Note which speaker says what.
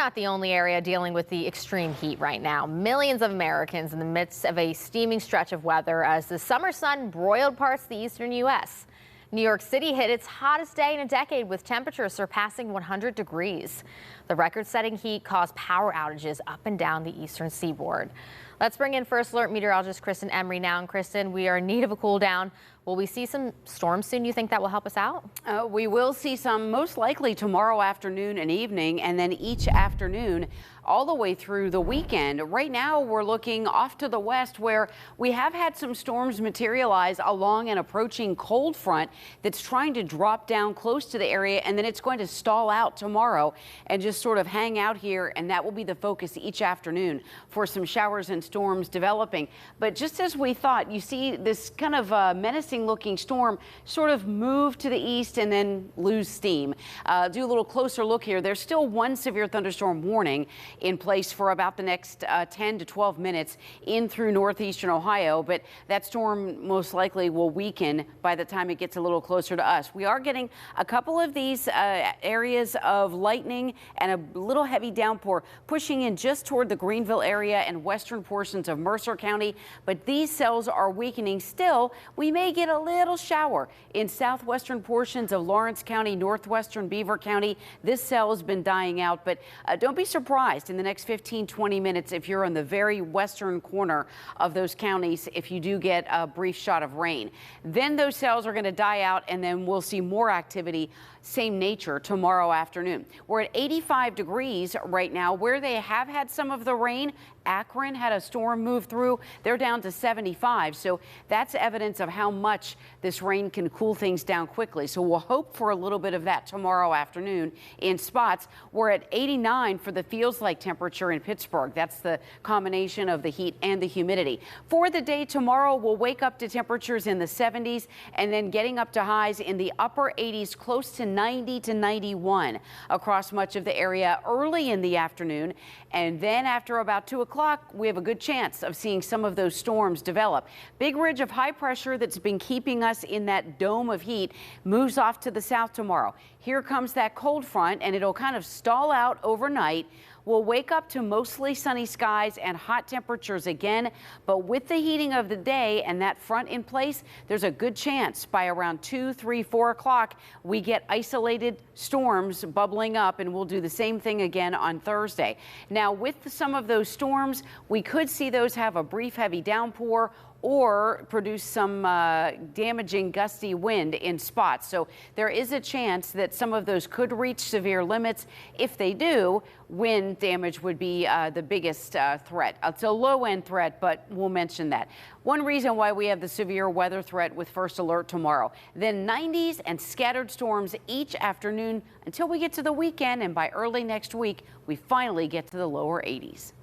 Speaker 1: not the only area dealing with the extreme heat right now. Millions of Americans in the midst of a steaming stretch of weather as the summer sun broiled parts of the eastern U.S. New York City hit its hottest day in a decade with temperatures surpassing 100 degrees. The record-setting heat caused power outages up and down the eastern seaboard. Let's bring in First Alert meteorologist Kristin Emery now. And Kristin, we are in need of a cool down. Will we see some storms soon? You think that will help us out?
Speaker 2: We will see some most likely tomorrow afternoon and evening, and then each afternoon all the way through the weekend. Right now, we're looking off to the west where we have had some storms materialize along an approaching cold front that's trying to drop down close to the area, and then it's going to stall out tomorrow and just sort of hang out here, and that will be the focus each afternoon for some showers and storms developing. But just as we thought, you see this kind of menacing looking storm sort of move to the east and then lose steam. Do a little closer look here. There's still one severe thunderstorm warning in place for about the next 10 to 12 minutes in through northeastern Ohio, but that storm most likely will weaken by the time it gets a little closer to us. We are getting a couple of these areas of lightning and a little heavy downpour pushing in just toward the Greenville area and western portions of Mercer County, but these cells are weakening. Still, we may get a little shower in southwestern portions of Lawrence County, northwestern Beaver County. This cell has been dying out, but don't be surprised in the next 15-20 minutes if you're on the very western corner of those counties if you do get a brief shot of rain. Then those cells are going to die out, and then we'll see more activity same nature tomorrow afternoon. We're at 85 degrees right now. Where they have had some of the rain, Akron had a storm move through. They're down to 75. So that's evidence of how much this rain can cool things down quickly. So we'll hope for a little bit of that tomorrow afternoon in spots. We're at 89 for the feels like temperature in Pittsburgh. That's the combination of the heat and the humidity. For the day tomorrow, we'll wake up to temperatures in the 70s and then getting up to highs in the upper 80s, close to 90 to 91 across much of the area early in the afternoon. And then after about 2 o'clock, we have a good chance of seeing some of those storms develop. Big ridge of high pressure that's been keeping us in that dome of heat moves off to the south tomorrow. Here comes that cold front, and it'll kind of stall out overnight. We'll wake up to mostly sunny skies and hot temperatures again, but with the heating of the day and that front in place, there's a good chance by around 2, 3, 4 o'clock, we get isolated storms bubbling up, and we'll do the same thing again on Thursday. Now, with some of those storms, we could see those have a brief heavy downpour or produce some damaging gusty wind in spots. So there is a chance that some of those could reach severe limits. If they do, wind damage would be the biggest threat. It's a low-end threat, but we'll mention that. One reason why we have the severe weather threat with First Alert tomorrow. Then 90s and scattered storms each afternoon until we get to the weekend, and by early next week, we finally get to the lower 80s.